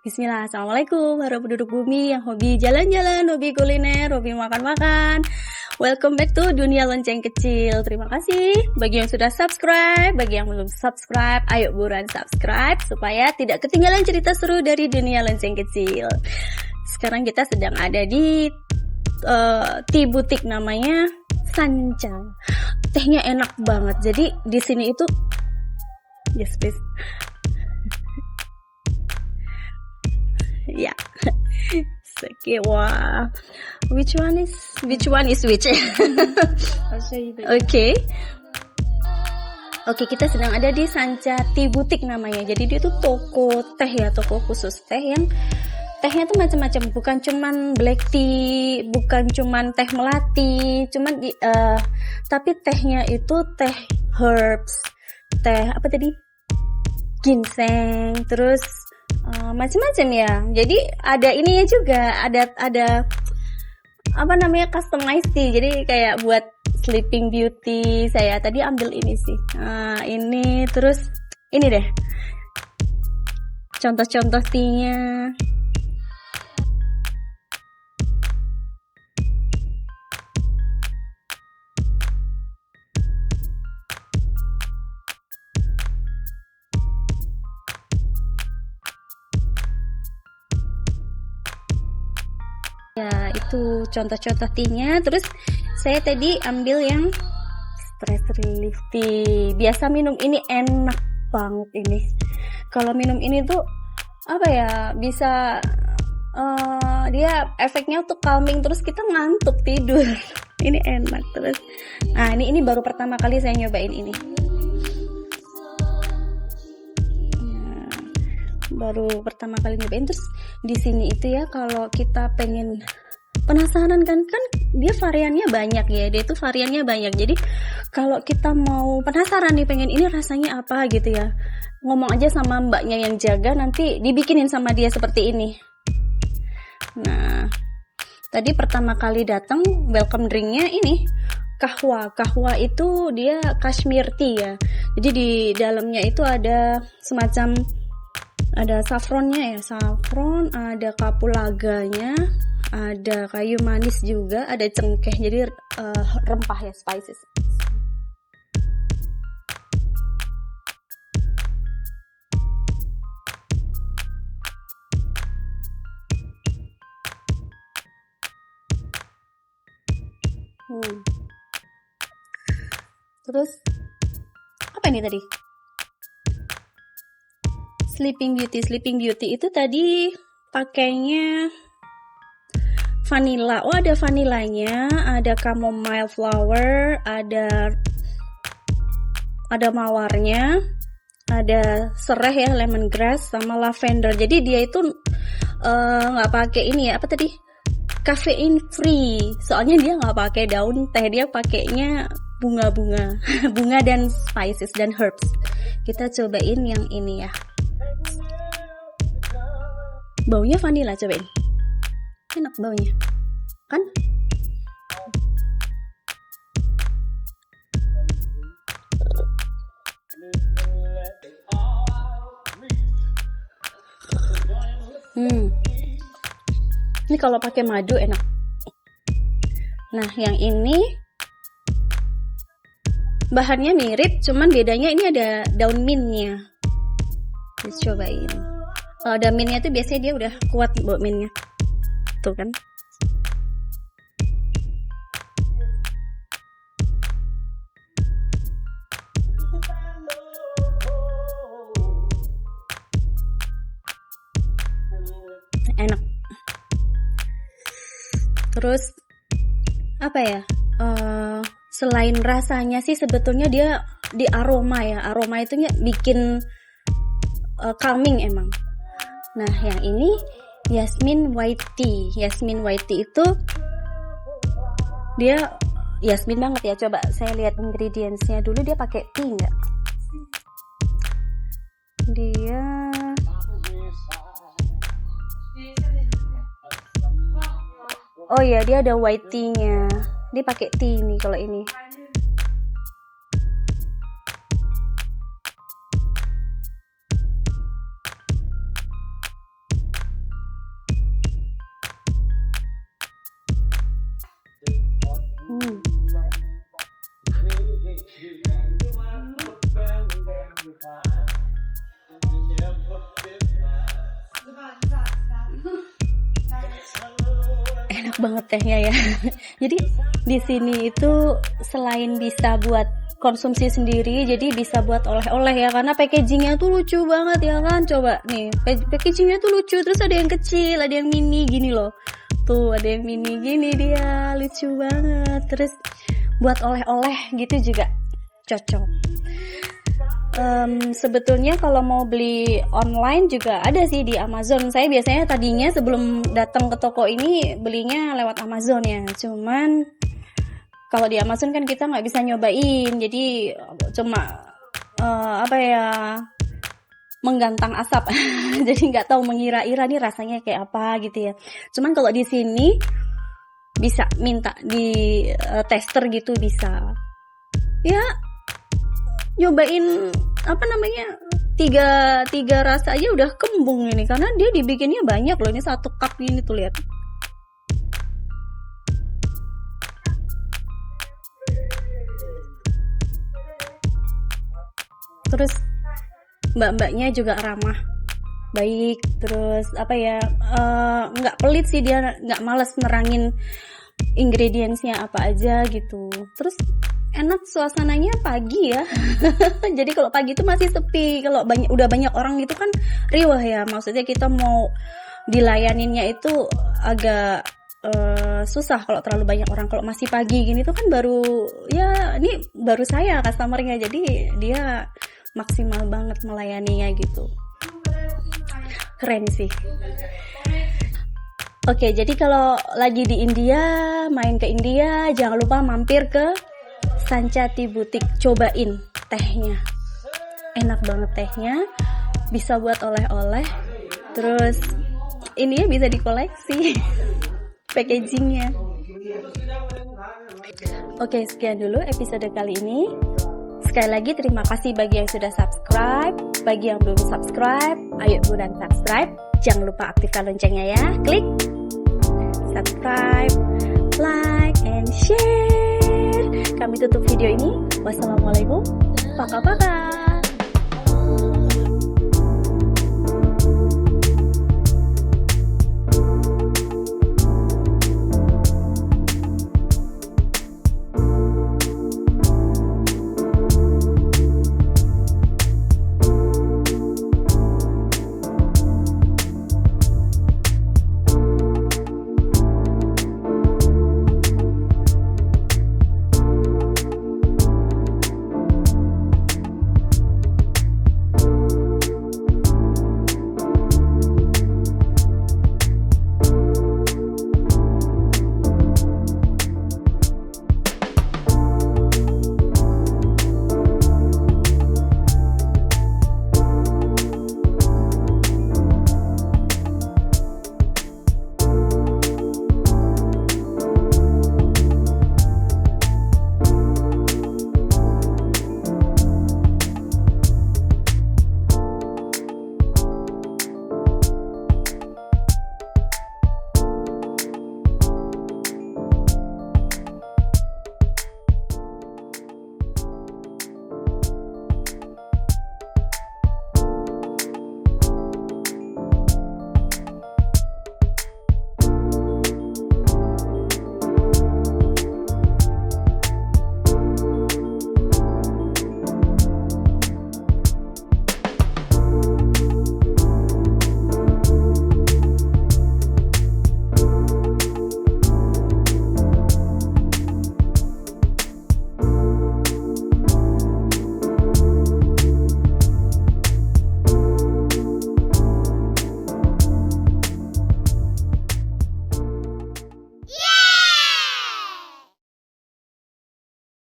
Bismillah, Assalamualaikum, para penduduk bumi yang hobi jalan-jalan, hobi kuliner, hobi makan-makan. Welcome back to Dunia Lonceng Kecil. Terima kasih bagi yang sudah subscribe, bagi yang belum subscribe, ayo buruan subscribe supaya tidak ketinggalan cerita seru dari Dunia Lonceng Kecil. Sekarang kita sedang ada di tea boutique namanya Sanca. Tehnya enak banget. Jadi di sini itu yes please. Ya. Okay, wah. Which one is which? I'll show you the Oke, kita sedang ada di Sanca Tea Boutique namanya. Jadi dia tuh toko teh ya, toko khusus teh yang tehnya tuh macam-macam, bukan cuman black tea, bukan cuman teh melati, tapi tehnya itu teh herbs, teh apa tadi? Ginseng, terus macam-macam ya. Jadi ada ininya juga, ada apa namanya, customized tea. Jadi kayak buat Sleeping Beauty. Saya tadi ambil ini sih. Nah, ini terus ini deh. Contoh-contoh tea-nya. Ya, itu contoh-contoh tea-nya. Terus saya tadi ambil yang stress relief tea. Biasa minum ini enak banget ini. Kalau minum ini tuh apa ya, bisa dia efeknya tuh calming, terus kita ngantuk tidur. Ini enak terus. Nah, ini baru pertama kali saya nyobain ini. Baru pertama kali nyobain. Terus di sini itu ya, kalau kita pengen penasaran kan dia variannya banyak ya, jadi kalau kita mau penasaran nih, pengen ini rasanya apa gitu ya, ngomong aja sama mbaknya yang jaga, nanti dibikinin sama dia seperti ini. Nah, tadi pertama kali datang welcome drinknya ini kahwa itu dia Kashmir tea ya. Jadi di dalamnya itu ada semacam, ada saffronnya ya, saffron, ada kapulaganya, ada kayu manis juga, ada cengkeh, jadi rempah ya, spices. Terus apa ini tadi? Sleeping Beauty itu tadi pakainya vanilla. Oh, ada vanilanya, ada chamomile flower, ada mawarnya, ada serai ya, lemongrass, sama lavender. Jadi dia itu nggak pakai ini ya, apa tadi? Caffeine free. Soalnya dia nggak pakai daun teh, dia pakainya bunga-bunga, bunga dan spices dan herbs. Kita cobain yang ini ya. Baunya vanilla, cobain. Enak baunya, kan? Ini kalau pakai madu enak. Nah, yang ini bahannya mirip, cuman bedanya ini ada daun mintnya. Let's cobain. Kalau ada mintnya tuh biasanya dia udah kuat bau mintnya. Tuh kan. Enak. Terus apa ya? Selain rasanya sih sebetulnya dia di aroma ya. Aroma itu bikin calming emang. Nah, yang ini Yasmin White Tea. Yasmin White Tea itu dia Yasmin banget ya. Coba saya lihat ingredientsnya dulu, dia pakai tea nggak? Dia oh iya, dia ada white tea-nya. Dia pakai tea nih kalau ini. enak banget tehnya ya. Jadi di sini itu selain bisa buat konsumsi sendiri, jadi bisa buat oleh-oleh ya, karena packagingnya tuh lucu banget ya kan. Coba nih, packagingnya tuh lucu, terus ada yang kecil, ada yang mini gini loh. Tuh ada yang mini gini, dia lucu banget. Terus buat oleh-oleh gitu juga cocok. Sebetulnya kalau mau beli online juga ada sih di Amazon. Saya biasanya tadinya sebelum datang ke toko ini belinya lewat Amazon ya. Cuman kalau di Amazon kan kita nggak bisa nyobain, jadi cuma menggantang asap. Jadi nggak tahu mengira-ira nih rasanya kayak apa gitu ya. Cuman kalau di sini bisa minta di tester gitu bisa. Ya nyobain tiga rasa aja udah kembung ini, karena dia dibikinnya banyak loh. Ini 1 cup ini tuh, lihat. Terus mbak-mbaknya juga ramah, baik. Terus nggak pelit sih, dia nggak males nerangin ingredientsnya apa aja gitu. Terus enak suasananya pagi ya. Jadi kalau pagi itu masih sepi. Kalau udah banyak orang itu kan riwah ya. Maksudnya kita mau dilayaninnya itu agak susah kalau terlalu banyak orang. Kalau masih pagi gini tuh kan ini baru saya customernya, jadi dia maksimal banget melayaninya gitu. Keren sih. Oke, jadi kalau lagi di India, main ke India, jangan lupa mampir ke Sanchati Boutique, cobain tehnya. Enak banget tehnya, bisa buat oleh-oleh. Terus ini ya bisa dikoleksi packagingnya. Oke, sekian dulu episode kali ini. Sekali lagi terima kasih bagi yang sudah subscribe. Bagi yang belum subscribe, ayo buruan subscribe. Jangan lupa aktifkan loncengnya ya. Klik subscribe, like, and share. Kami tutup video ini. Wassalamualaikum. Paka-paka.